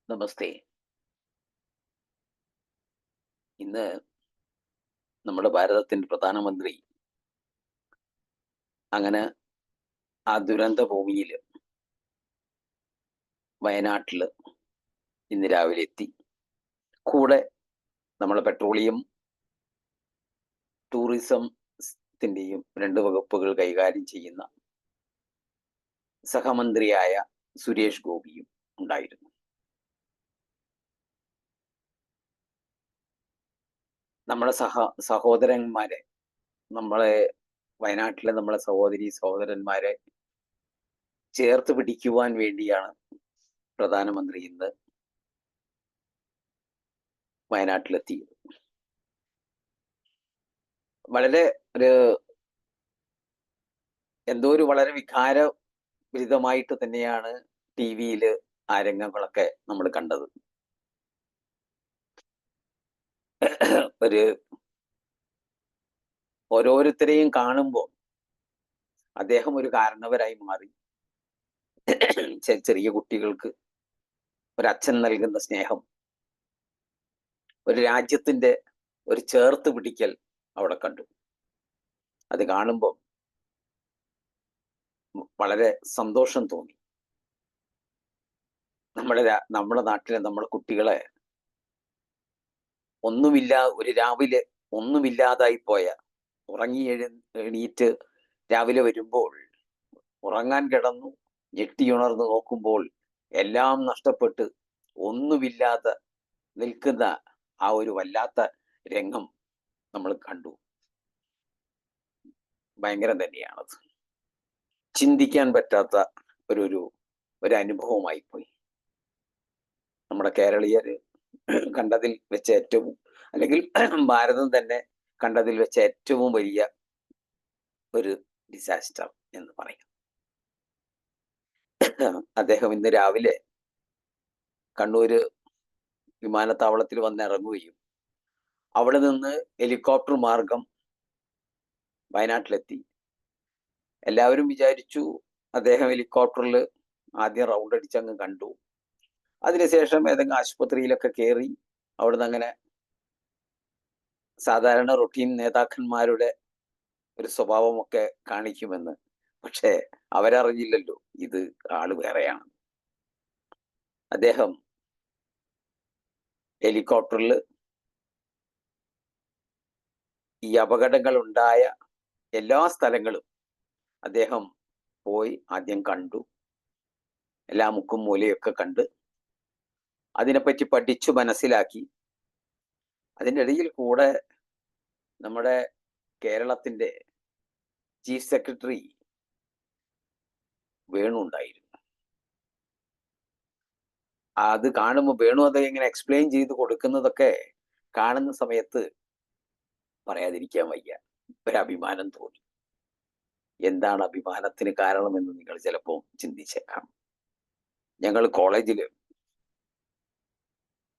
നമസ്തേ. ഇന്ന് നമ്മുടെ ഭാരതത്തിന്റെ പ്രധാനമന്ത്രി അങ്ങനെ ആ ദുരന്ത ഭൂമിയില് വയനാട്ടില് ഇന്ന് രാവിലെ എത്തി. കൂടെ നമ്മളെ പെട്രോളിയം, ടൂറിസത്തിന്റെയും രണ്ട് വകുപ്പുകൾ കൈകാര്യം ചെയ്യുന്ന സഹമന്ത്രിയായ സുരേഷ് ഗോപിയും ഉണ്ടായിരുന്നു. നമ്മളെ സഹോദരന്മാരെ, നമ്മളെ വയനാട്ടിലെ നമ്മളെ സഹോദരി സഹോദരന്മാരെ ചേർത്ത് പിടിക്കുവാൻ വേണ്ടിയാണ് പ്രധാനമന്ത്രി ഇന്ന് വയനാട്ടിലെത്തിയത്. വളരെ ഒരു എന്തോ ഒരു വളരെ വികാരഭരിതമായിട്ട് തന്നെയാണ് ടി വിയില് ആ രംഗങ്ങളൊക്കെ നമ്മൾ കണ്ടത്. ഒരു ഓരോരുത്തരെയും കാണുമ്പോൾ അദ്ദേഹം ഒരു കാരണവരായി മാറി. ചെറിയ കുട്ടികൾക്ക് ഒരച്ഛൻ നൽകുന്ന സ്നേഹം, ഒരു രാജ്യത്തിന്റെ ഒരു ചേർത്ത് പിടിക്കൽ അവിടെ കണ്ടു. അത് കാണുമ്പോൾ വളരെ സന്തോഷം തോന്നി. നമ്മുടെ നാട്ടിലെ നമ്മുടെ കുട്ടികളെ ഒരു രാവിലെ ഒന്നുമില്ലാതായി പോയ, ഉറങ്ങി എണീറ്റ് രാവിലെ വരുമ്പോൾ ഉറങ്ങാൻ കിടന്നു, ഞെട്ടിയുണർന്ന് നോക്കുമ്പോൾ എല്ലാം നഷ്ടപ്പെട്ട് ഒന്നുമില്ലാതെ നിൽക്കുന്ന ആ ഒരു വല്ലാത്ത രംഗം നമ്മൾ കണ്ടു. ഭയങ്കരം തന്നെയാണത്. ചിന്തിക്കാൻ പറ്റാത്ത ഒരു അനുഭവമായി പോയി. നമ്മുടെ കേരളീയര് കണ്ടതിൽ വെച്ച് ഏറ്റവും, അല്ലെങ്കിൽ ഭാരതം തന്നെ കണ്ടതിൽ വെച്ച് ഏറ്റവും വലിയ ഒരു ഡിസാസ്റ്റർ എന്ന് പറയാം. അദ്ദേഹം ഇന്ന് രാവിലെ കണ്ണൂര് വിമാനത്താവളത്തിൽ വന്നിറങ്ങുകയും അവിടെ നിന്ന് ഹെലികോപ്റ്റർ മാർഗം വയനാട്ടിലെത്തി. എല്ലാവരും വിചാരിച്ചു അദ്ദേഹം ഹെലികോപ്റ്ററിൽ ആദ്യം റൗണ്ട് അടിച്ചങ്ങ് കണ്ടു. അതിനുശേഷം ഏതെങ്കിലും ആശുപത്രിയിലൊക്കെ കയറി അവിടുന്ന് അങ്ങനെ സാധാരണ റൊട്ടീൻ നേതാക്കന്മാരുടെ ഒരു സ്വഭാവമൊക്കെ കാണിക്കുമെന്ന്. പക്ഷേ അവരറിഞ്ഞില്ലല്ലോ ഇത് ആള് വേറെയാണ്. അദ്ദേഹം ഹെലികോപ്റ്ററിൽ ഈ അപകടങ്ങൾ ഉണ്ടായ എല്ലാ സ്ഥലങ്ങളും അദ്ദേഹം പോയി ആദ്യം കണ്ടു. എല്ലാ മുക്കും മൂലയൊക്കെ കണ്ട് അതിനെപ്പറ്റി പഠിച്ചു മനസ്സിലാക്കി. അതിൻ്റെ ഇടയിൽ കൂടെ നമ്മുടെ കേരളത്തിന്റെ ചീഫ് സെക്രട്ടറി വേണു ഉണ്ടായിരുന്നു. അത് കാണുമ്പോൾ വേണു അത് ഇങ്ങനെ എക്സ്പ്ലെയിൻ ചെയ്ത് കൊടുക്കുന്നതൊക്കെ കാണുന്ന സമയത്ത് പറയാതിരിക്കാൻ വയ്യ, ഒരഭിമാനം തോന്നി. എന്താണ് അഭിമാനത്തിന് കാരണമെന്ന് നിങ്ങൾ ചിലപ്പോൾ ചിന്തിച്ചേക്കാം. ഞങ്ങൾ കോളേജിൽ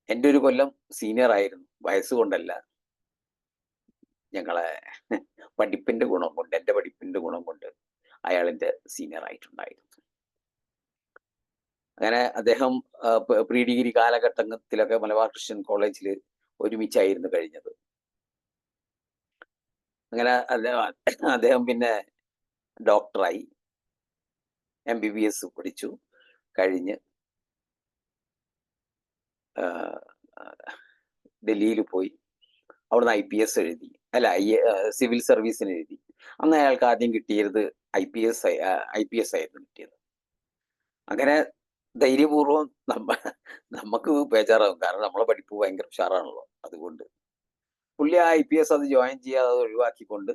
എൻ്റെ ഒരു കൊല്ലം സീനിയർ ആയിരുന്നു. വയസ്സുകൊണ്ടല്ല, ഞങ്ങളെ പഠിപ്പിന്റെ ഗുണം കൊണ്ട്, എൻ്റെ പഠിപ്പിന്റെ ഗുണം കൊണ്ട് അയാളിന്റെ സീനിയർ ആയിട്ടുണ്ടായിരുന്നു. അങ്ങനെ അദ്ദേഹം പ്രീ ഡിഗ്രി കാലഘട്ടത്തിലൊക്കെ മലബാർ ക്രിസ്ത്യൻ കോളേജിൽ ഒരുമിച്ചായിരുന്നു കഴിഞ്ഞത്. അങ്ങനെ അദ്ദേഹം പിന്നെ ഡോക്ടറായി, MBBS പഠിച്ചു. കഴിഞ്ഞ് ഡൽഹിയിൽ പോയി അവിടുന്ന് IPS എഴുതി, അല്ല സിവിൽ സർവീസിന് എഴുതി. അന്ന് അയാൾക്ക് ആദ്യം കിട്ടിയത് IPS ആയിരുന്നു കിട്ടിയത്. അങ്ങനെ ധൈര്യപൂർവ്വം നമുക്ക് ബേജാറാവും, കാരണം നമ്മളെ പഠിപ്പ് ഭയങ്കര ഉഷാറാണല്ലോ. അതുകൊണ്ട് പുള്ളി ആ IPS അത് ജോയിൻ ചെയ്യാതെ അത് ഒഴിവാക്കിക്കൊണ്ട്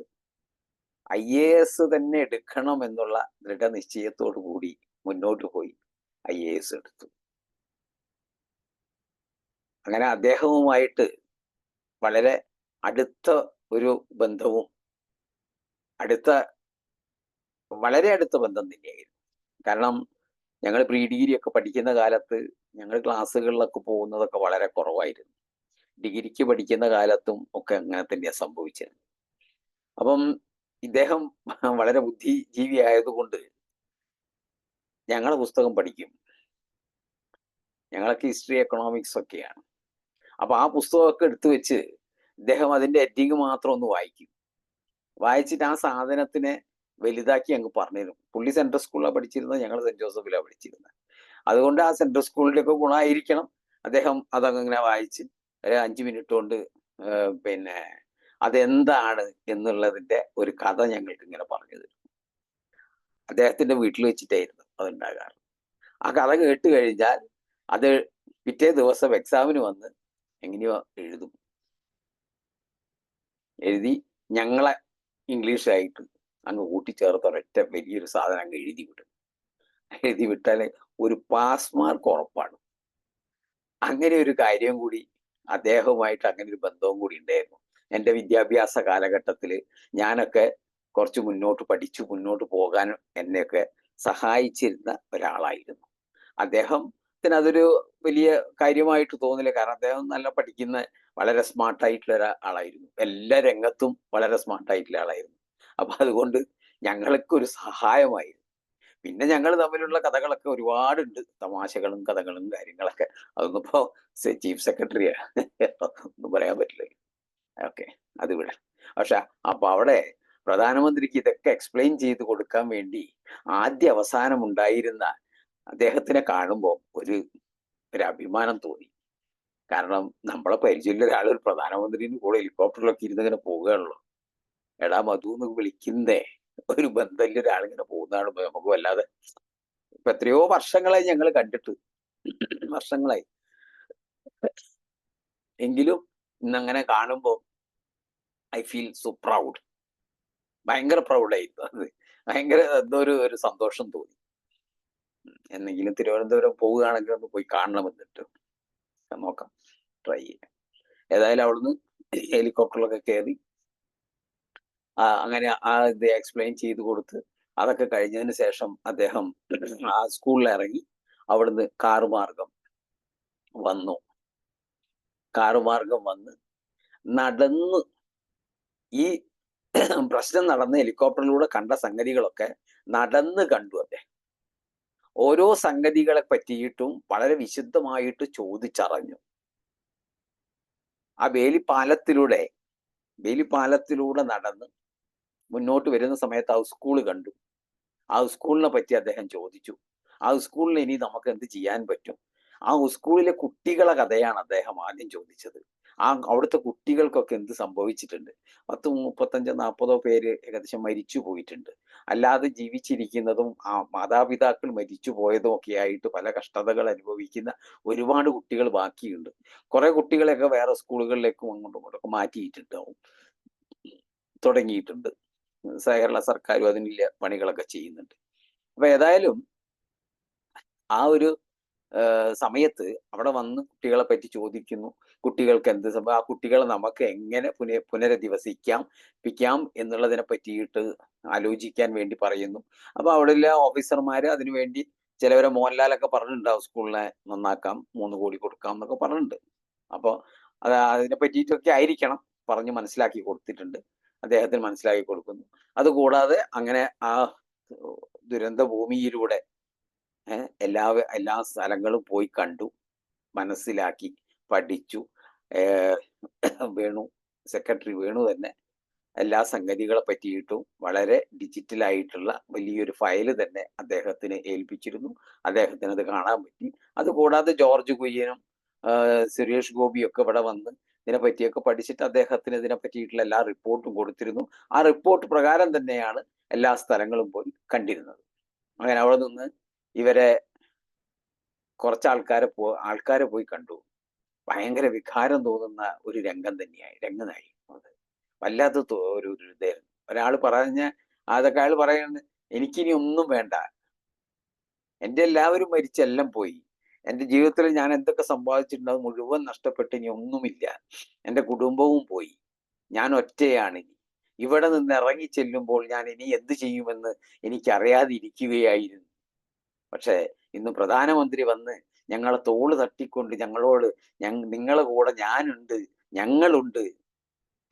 IAS തന്നെ എടുക്കണം എന്നുള്ള ദൃഢനിശ്ചയത്തോടു കൂടി മുന്നോട്ട് പോയി IAS എടുത്തു. അങ്ങനെ അദ്ദേഹവുമായിട്ട് വളരെ അടുത്ത ഒരു ബന്ധവും, വളരെ അടുത്ത ബന്ധം തന്നെയായിരുന്നു. കാരണം ഞങ്ങൾ പ്രീ ഡിഗ്രി ഒക്കെ പഠിക്കുന്ന കാലത്ത് ഞങ്ങൾ ക്ലാസ്സുകളിലൊക്കെ പോകുന്നതൊക്കെ വളരെ കുറവായിരുന്നു. ഡിഗ്രിക്ക് പഠിക്കുന്ന കാലത്തും ഒക്കെ അങ്ങനെ തന്നെയാണ് സംഭവിച്ചത്. അപ്പം ഇദ്ദേഹം വളരെ ബുദ്ധിജീവി ആയതുകൊണ്ട് ഞങ്ങളെ പുസ്തകം പഠിക്കും, ഞങ്ങളൊക്കെ ഹിസ്റ്ററി, എക്കണോമിക്സ് ഒക്കെയാണ്. അപ്പൊ ആ പുസ്തകമൊക്കെ എടുത്തു വെച്ച് ഇദ്ദേഹം അതിന്റെ എഡിറ്റിംഗ് മാത്രം ഒന്ന് വായിക്കും. വായിച്ചിട്ട് ആ സാധനത്തിനെ വലുതാക്കി അങ്ങ് പറഞ്ഞുതരും. പുള്ളി സെൻട്രൽ സ്കൂളിലാണ് പഠിച്ചിരുന്നത്, ഞങ്ങൾ സെന്റ് ജോസഫിലാണ് പഠിച്ചിരുന്നത്. അതുകൊണ്ട് ആ സെൻട്രൽ സ്കൂളിന്റെ ഒക്കെ ഗുണമായിരിക്കണം അദ്ദേഹം അതങ്ങനെ വായിച്ച് ഒരു 5 മിനിറ്റ് കൊണ്ട് പിന്നെ അതെന്താണ് എന്നുള്ളതിന്റെ ഒരു കഥ ഞങ്ങൾക്ക് ഇങ്ങനെ പറഞ്ഞു തരും. അദ്ദേഹത്തിന്റെ വീട്ടിൽ വെച്ചിട്ടായിരുന്നു അതുണ്ടാകാറ്. ആ കഥ കേട്ട് കഴിഞ്ഞാൽ അത് പിറ്റേ ദിവസം എക്സാമിന് വന്ന് എങ്ങനെയോ എഴുതും. എഴുതി ഞങ്ങളെ ഇംഗ്ലീഷായിട്ട് അങ്ങ് കൂട്ടിച്ചേർത്ത് ഒരൊറ്റ വലിയൊരു സാധനം അങ്ങ് എഴുതി വിടും. എഴുതി വിട്ടാൽ ഒരു പാസ് മാർക്ക് ഉറപ്പാണ്. അങ്ങനെ ഒരു കാര്യം കൂടി അദ്ദേഹവുമായിട്ട് അങ്ങനെ ഒരു ബന്ധവും കൂടി ഉണ്ടായിരുന്നു. എൻ്റെ വിദ്യാഭ്യാസ കാലഘട്ടത്തിൽ ഞാനൊക്കെ കുറച്ച് മുന്നോട്ട് പഠിച്ചു മുന്നോട്ട് പോകാൻ എന്നെയൊക്കെ സഹായിച്ചിരുന്ന ഒരാളായിരുന്നു. അദ്ദേഹത്തിന് അതൊരു വലിയ കാര്യമായിട്ട് തോന്നില്ല. കാരണം അദ്ദേഹം നല്ല പഠിക്കുന്ന വളരെ സ്മാർട്ടായിട്ടുള്ള ഒരാളായിരുന്നു. എല്ലാ രംഗത്തും വളരെ സ്മാർട്ടായിട്ടുള്ള ആളായിരുന്നു. അപ്പൊ അതുകൊണ്ട് ഞങ്ങൾക്കൊരു സഹായമായിരുന്നു. പിന്നെ ഞങ്ങൾ തമ്മിലുള്ള കഥകളൊക്കെ ഒരുപാടുണ്ട്. തമാശകളും കഥകളും കാര്യങ്ങളൊക്കെ. അതൊന്നും ഇപ്പോ ചീഫ് സെക്രട്ടറിയാ ഒന്നും പറയാൻ പറ്റില്ല. ഓക്കെ, അത് വിടാം. പക്ഷെ അപ്പൊ അവിടെ പ്രധാനമന്ത്രിക്ക് ഇതൊക്കെ എക്സ്പ്ലെയിൻ ചെയ്ത് കൊടുക്കാൻ വേണ്ടി ആദ്യ അവസാനം ഉണ്ടായിരുന്ന അദ്ദേഹത്തിനെ കാണുമ്പോൾ ഒരു അഭിമാനം തോന്നി. കാരണം നമ്മളെ പരിചയമുള്ള ഒരാൾ ഒരു പ്രധാനമന്ത്രിന്റെ കൂടെ ഹെലികോപ്റ്ററിലൊക്കെ ഇരുന്നിങ്ങനെ പോവുകയാണല്ലോ. എടാ മധു എന്ന് വിളിക്കുന്നേ ഒരു ബന്ധമില്ല ഒരാളിങ്ങനെ പോകുന്നതാണ് നമുക്ക് വല്ലാതെ. ഇപ്പൊ എത്രയോ വർഷങ്ങളായി ഞങ്ങൾ കണ്ടിട്ട്, വർഷങ്ങളായി. എങ്കിലും ഇന്നങ്ങനെ കാണുമ്പോൾ ഐ ഫീൽ സോ പ്രൗഡ്. ഭയങ്കര പ്രൗഡായിരുന്നു അത്. ഭയങ്കര എന്തോ ഒരു സന്തോഷം തോന്നി. എന്നെങ്കിലും തിരുവനന്തപുരം പോവുകയാണെങ്കിൽ ഒന്ന് പോയി കാണണം എന്നിട്ട് നോക്കാം, ട്രൈ ചെയ്യാം. ഏതായാലും അവിടുന്ന് ഹെലികോപ്റ്ററിലൊക്കെ കയറി അങ്ങനെ ആ ഇത് എക്സ്പ്ലെയിൻ ചെയ്ത് കൊടുത്ത് അതൊക്കെ കഴിഞ്ഞതിന് ശേഷം അദ്ദേഹം ആ സ്കൂളിൽ ഇറങ്ങി അവിടുന്ന് കാറുമാർഗം വന്നു. കാറുമാർഗം വന്ന് നടന്ന് ഈ പ്രശ്നം നടന്ന ഹെലികോപ്റ്ററിലൂടെ കണ്ട സംഗതികളൊക്കെ നടന്ന് കണ്ടു അദ്ദേഹം. ഓരോ സംഗതികളെ പറ്റിയിട്ടും വളരെ വിശുദ്ധമായിട്ട് ചോദിച്ചറിഞ്ഞു. ആ വേലിപ്പാലത്തിലൂടെ നടന്ന് മുന്നോട്ട് വരുന്ന സമയത്ത് ആ സ്കൂൾ കണ്ടു. ആ സ്കൂളിനെ പറ്റി അദ്ദേഹം ചോദിച്ചു. ആ സ്കൂളിൽ ഇനി നമുക്ക് എന്ത് ചെയ്യാൻ പറ്റും? ആ സ്കൂളിലെ കുട്ടികളെ കഥയാണ് അദ്ദേഹം ആദ്യം ചോദിച്ചത്. അവിടുത്തെ കുട്ടികൾക്കൊക്കെ എന്ത് സംഭവിച്ചിട്ടുണ്ട്? 10, 35, 40 പേര് ഏകദേശം മരിച്ചു പോയിട്ടുണ്ട്. അല്ലാതെ ജീവിച്ചിരിക്കുന്നതും ആ മാതാപിതാക്കൾ മരിച്ചു പോയതും ഒക്കെ ആയിട്ട് പല കഷ്ടതകൾ അനുഭവിക്കുന്ന ഒരുപാട് കുട്ടികൾ ബാക്കിയുണ്ട്. കുറെ കുട്ടികളെയൊക്കെ വേറെ സ്കൂളുകളിലേക്കും അങ്ങോട്ടും ഇങ്ങോട്ടൊക്കെ മാറ്റിയിട്ടുണ്ടാവും, തുടങ്ങിയിട്ടുണ്ട്. കേരള സർക്കാരും അതിനുള്ള പണികളൊക്കെ ചെയ്യുന്നുണ്ട്. അപ്പൊ ഏതായാലും ആ ഒരു സമയത്ത് അവിടെ വന്ന് കുട്ടികളെ പറ്റി ചോദിക്കുന്നു. കുട്ടികൾക്ക് എന്ത് സംഭവം, ആ കുട്ടികളെ നമുക്ക് എങ്ങനെ പുനരധിവസിപ്പിക്കാം എന്നുള്ളതിനെ പറ്റിയിട്ട് ആലോചിക്കാൻ വേണ്ടി പറയുന്നു. അപ്പൊ അവിടെയുള്ള ഓഫീസർമാര് അതിനുവേണ്ടി ചിലവരെ മോഹൻലാലൊക്കെ പറഞ്ഞിട്ടുണ്ടാവും, സ്കൂളിനെ നന്നാക്കാം, 3 കോടി കൊടുക്കാം എന്നൊക്കെ പറഞ്ഞിട്ടുണ്ട്. അപ്പൊ അതിനെ പറ്റിയിട്ടൊക്കെ ആയിരിക്കണം പറഞ്ഞ് മനസ്സിലാക്കി കൊടുത്തിട്ടുണ്ട്. അദ്ദേഹത്തിന് മനസ്സിലാക്കി കൊടുക്കുന്നു. അതുകൂടാതെ അങ്ങനെ ആ ദുരന്ത ഭൂമിയിലൂടെ എല്ലാ സ്ഥലങ്ങളും പോയി കണ്ടു, മനസ്സിലാക്കി, പഠിച്ചു. വേണു, സെക്രട്ടറി വേണു തന്നെ എല്ലാ സംഗതികളെ പറ്റിയിട്ടും വളരെ ഡിജിറ്റലായിട്ടുള്ള വലിയൊരു ഫയല് തന്നെ അദ്ദേഹത്തിന് ഏൽപ്പിച്ചിരുന്നു. അദ്ദേഹത്തിന് അത് കാണാൻ പറ്റി. അതുകൂടാതെ ജോർജ് കുര്യനും സുരേഷ് ഗോപിയും ഒക്കെ ഇവിടെ വന്ന് ഇതിനെ പറ്റിയൊക്കെ പഠിച്ചിട്ട് അദ്ദേഹത്തിന് ഇതിനെ പറ്റിയിട്ടുള്ള എല്ലാ റിപ്പോർട്ടും കൊടുത്തിരുന്നു. ആ റിപ്പോർട്ട് പ്രകാരം തന്നെയാണ് എല്ലാ സ്ഥലങ്ങളും പോയി കണ്ടിരുന്നത്. അങ്ങനെ അവിടെ നിന്ന് ഇവരെ കുറച്ച് ആൾക്കാരെ പോയി കണ്ടു. ഭയങ്കര വികാരം തോന്നുന്ന ഒരു രംഗനായി അത്. വല്ലാത്ത ഒരു ഇതായിരുന്നു. ഒരാൾ അതൊക്കെ അയാൾ പറയുന്നത്, എനിക്കിനി ഒന്നും വേണ്ട, എൻ്റെ എല്ലാവരും മരിച്ചെല്ലാം പോയി. എൻ്റെ ജീവിതത്തിൽ ഞാൻ എന്തൊക്കെ സമ്പാദിച്ചിട്ടുണ്ട് അത് മുഴുവൻ നഷ്ടപ്പെട്ട് ഇനി ഒന്നുമില്ല. എൻ്റെ കുടുംബവും പോയി, ഞാൻ ഒറ്റയാണ് ഇനി. ഇവിടെ നിന്ന് ഇറങ്ങി ചെല്ലുമ്പോൾ ഞാൻ ഇനി എന്ത് ചെയ്യുമെന്ന് എനിക്കറിയാതിരിക്കുകയായിരുന്നു. പക്ഷേ ഇന്ന് പ്രധാനമന്ത്രി വന്ന് ഞങ്ങളെ തോള് തട്ടിക്കൊണ്ട് ഞങ്ങളോട് നിങ്ങളെ കൂടെ ഞാനുണ്ട്, ഞങ്ങളുണ്ട്,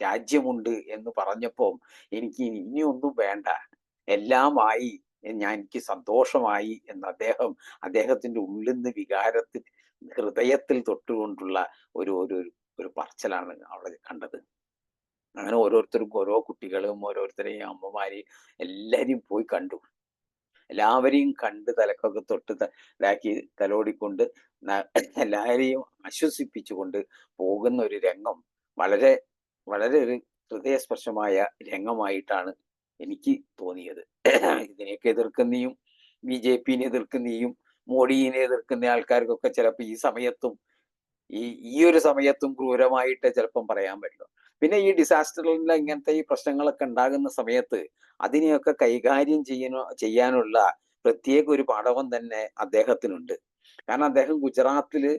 രാജ്യമുണ്ട് എന്ന് പറഞ്ഞപ്പോ എനിക്ക് ഇനിയൊന്നും വേണ്ട, എല്ലാമായി, എനിക്ക് സന്തോഷമായി എന്ന് അദ്ദേഹത്തിന്റെ ഉള്ളിൽ നിന്ന് ഹൃദയത്തിൽ തൊട്ടുകൊണ്ടുള്ള ഒരു ഒരു ഒരു പറച്ചിലാണ് അവിടെ കണ്ടത്. അങ്ങനെ ഓരോരുത്തർക്കും ഓരോ കുട്ടികളും ഓരോരുത്തരെയും അമ്മമാരെയും എല്ലാരെയും പോയി കണ്ടു. എല്ലാവരെയും കണ്ട് തലക്കൊക്കെ തൊട്ട് ഇതാക്കി തലോടിക്കൊണ്ട് എല്ലാവരെയും ആശ്വസിപ്പിച്ചുകൊണ്ട് പോകുന്ന ഒരു രംഗം വളരെ വളരെ ഒരു ഹൃദയസ്പർശമായ രംഗമായിട്ടാണ് എനിക്ക് തോന്നിയത്. ഇതിനെയൊക്കെ എതിർക്കുന്നയും ബി.ജെ.പിനെ എതിർക്കുന്നയും മോഡിയെ എതിർക്കുന്ന ആൾക്കാർക്കൊക്കെ ചിലപ്പോൾ ഈ സമയത്തും ഈ ഈ ഒരു സമയത്തും ക്രൂരമായിട്ട് ചിലപ്പം പറയാൻ പറ്റുള്ളൂ. പിന്നെ ഈ ഡിസാസ്റ്ററിലെ ഇങ്ങനത്തെ ഈ പ്രശ്നങ്ങളൊക്കെ ഉണ്ടാകുന്ന സമയത്ത് അതിനെയൊക്കെ കൈകാര്യം ചെയ്യാനുള്ള പ്രത്യേക ഒരു പാടവം തന്നെ അദ്ദേഹത്തിനുണ്ട്. കാരണം അദ്ദേഹം ഗുജറാത്തില്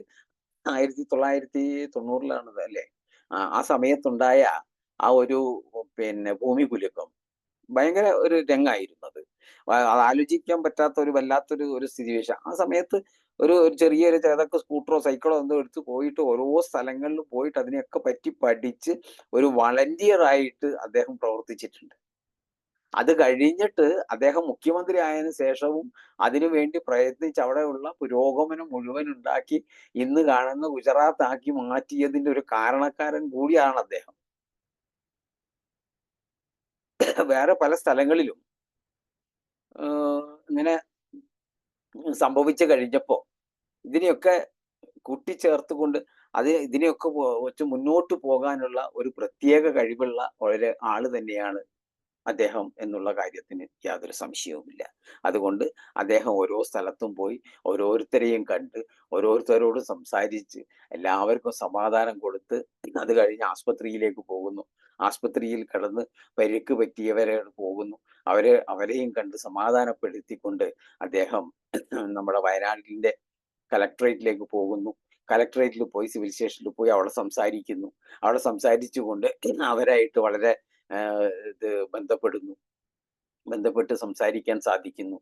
1990-ലാണത് അല്ലേ? ആ സമയത്തുണ്ടായ ആ ഒരു ഭൂമികുലുക്കം ഭയങ്കര ഒരു രംഗായിരുന്നു അത്. അത് ആലോചിക്കാൻ പറ്റാത്ത ഒരു വല്ലാത്തൊരു സ്ഥിതിവിശേഷം. ആ സമയത്ത് ഒരു ചെറിയൊരു ഏതൊക്കെ സ്കൂട്ടറോ സൈക്കിളോ എന്തോ എടുത്ത് പോയിട്ട് ഓരോ സ്ഥലങ്ങളിൽ പോയിട്ട് അതിനെയൊക്കെ പറ്റി പഠിച്ച് ഒരു വളണ്ടിയർ ആയിട്ട് അദ്ദേഹം പ്രവർത്തിച്ചിട്ടുണ്ട്. അത് കഴിഞ്ഞിട്ട് അദ്ദേഹം മുഖ്യമന്ത്രി ആയതിനു ശേഷവും അതിനുവേണ്ടി പ്രയത്നിച്ച് അവിടെയുള്ള പുരോഗമനം മുഴുവൻ ഉണ്ടാക്കി ഇന്ന് കാണുന്ന ഗുജറാത്ത് ആക്കി മാറ്റിയതിന്റെ ഒരു കാരണക്കാരൻ കൂടിയാണ് അദ്ദേഹം. വേറെ പല സ്ഥലങ്ങളിലും ഇങ്ങനെ സംഭവിച്ചു കഴിഞ്ഞപ്പോ ഇതിനെയൊക്കെ കൂട്ടിച്ചേർത്തുകൊണ്ട് ഇതിനെയൊക്കെ വെച്ച് മുന്നോട്ട് പോകാനുള്ള ഒരു പ്രത്യേക കഴിവുള്ള ഒരു ആള് തന്നെയാണ് അദ്ദേഹം എന്നുള്ള കാര്യത്തിന് യാതൊരു സംശയവുമില്ല. അതുകൊണ്ട് അദ്ദേഹം ഓരോ സ്ഥലത്തും പോയി ഓരോരുത്തരെയും കണ്ട് ഓരോരുത്തരോട് സംസാരിച്ച് എല്ലാവർക്കും സമാധാനം കൊടുത്ത് അത് കഴിഞ്ഞ് ആസ്പത്രിയിലേക്ക് പോകുന്നു. ആസ്പത്രിയിൽ കിടന്ന് പരിക്ക് പറ്റിയവരെ പോകുന്നു. അവരെയും കണ്ട് സമാധാനപ്പെടുത്തിക്കൊണ്ട് അദ്ദേഹം നമ്മുടെ വയനാടിന്റെ കലക്ടറേറ്റിലേക്ക് പോകുന്നു. കലക്ടറേറ്റിൽ പോയി സിവിൽ സ്റ്റേഷനിൽ പോയി അവിടെ സംസാരിക്കുന്നു. അവിടെ സംസാരിച്ചുകൊണ്ട് അവരായിട്ട് വളരെ ഇത് ബന്ധപ്പെട്ട് സംസാരിക്കാൻ സാധിക്കുന്നു.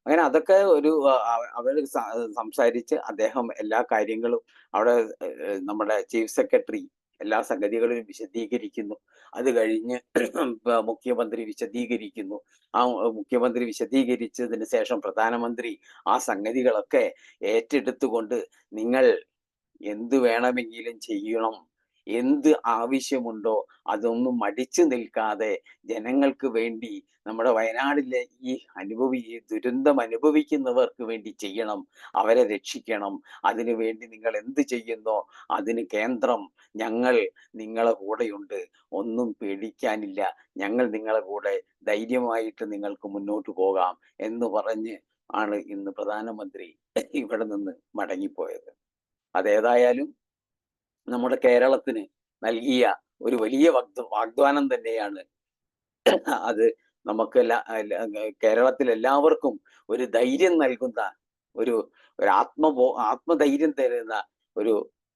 അങ്ങനെ അതൊക്കെ ഒരു അവര് സംസാരിച്ച് അദ്ദേഹം എല്ലാ കാര്യങ്ങളും അവിടെ നമ്മുടെ ചീഫ് സെക്രട്ടറി എല്ലാ സംഗതികളും വിശദീകരിക്കുന്നു. അത് കഴിഞ്ഞ് മുഖ്യമന്ത്രി വിശദീകരിക്കുന്നു. ആ മുഖ്യമന്ത്രി വിശദീകരിച്ചതിന് ശേഷം പ്രധാനമന്ത്രി ആ സംഗതികളൊക്കെ ഏറ്റെടുത്തുകൊണ്ട് നിങ്ങൾ എന്ത് വേണമെങ്കിലും ചെയ്യണം. എന്ത് ആവശ്യമുണ്ടോ അതൊന്നും മടിച്ചു നിൽക്കാതെ ജനങ്ങൾക്ക് വേണ്ടി നമ്മുടെ വയനാടിലെ ഈ ദുരന്തം അനുഭവിക്കുന്നവർക്ക് വേണ്ടി ചെയ്യണം. അവരെ രക്ഷിക്കണം. അതിനു വേണ്ടി നിങ്ങൾ എന്ത് ചെയ്യുന്നോ അതിന് കേന്ദ്രം ഞങ്ങൾ നിങ്ങളെ കൂടെയുണ്ട്. ഒന്നും പേടിക്കാനില്ല. ഞങ്ങൾ നിങ്ങളെ കൂടെ ധൈര്യമായിട്ട് നിങ്ങൾക്ക് മുന്നോട്ട് പോകാം എന്ന് പറഞ്ഞ് ആണ് ഇന്ന് പ്രധാനമന്ത്രി ഇവിടെ നിന്ന് മടങ്ങിപ്പോയത്. അതേതായാലും നമ്മുടെ കേരളത്തിന് നൽകിയ ഒരു വലിയ വാഗ്ദാനം തന്നെയാണ് അത്. നമുക്ക് കേരളത്തിൽ എല്ലാവർക്കും ഒരു ധൈര്യം നൽകുന്ന ഒരു ആത്മധൈര്യം തരുന്ന ഒരു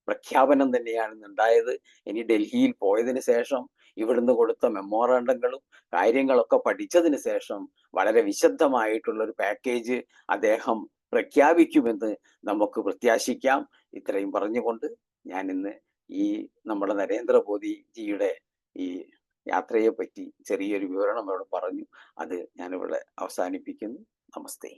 പ്രഖ്യാപനം തന്നെയാണ് ഇന്നുണ്ടായത്. ഇനി ഡൽഹിയിൽ പോയതിനു ശേഷം ഇവിടുന്ന് കൊടുത്ത മെമ്മോറാണ്ടങ്ങളും കാര്യങ്ങളൊക്കെ പഠിച്ചതിന് ശേഷം വളരെ വിശദമായിട്ടുള്ള ഒരു പാക്കേജ് അദ്ദേഹം പ്രഖ്യാപിക്കുമെന്ന് നമുക്ക് പ്രത്യാശിക്കാം. ഇത്രയും പറഞ്ഞുകൊണ്ട് ഞാൻ ഇന്ന് ഈ നമ്മുടെ നരേന്ദ്രമോദിജിയുടെ ഈ യാത്രയെ പറ്റി ചെറിയൊരു വിവരണം ഇവിടെ പറഞ്ഞു. അത് ഞാനിവിടെ അവസാനിപ്പിക്കുന്നു. നമസ്തേ.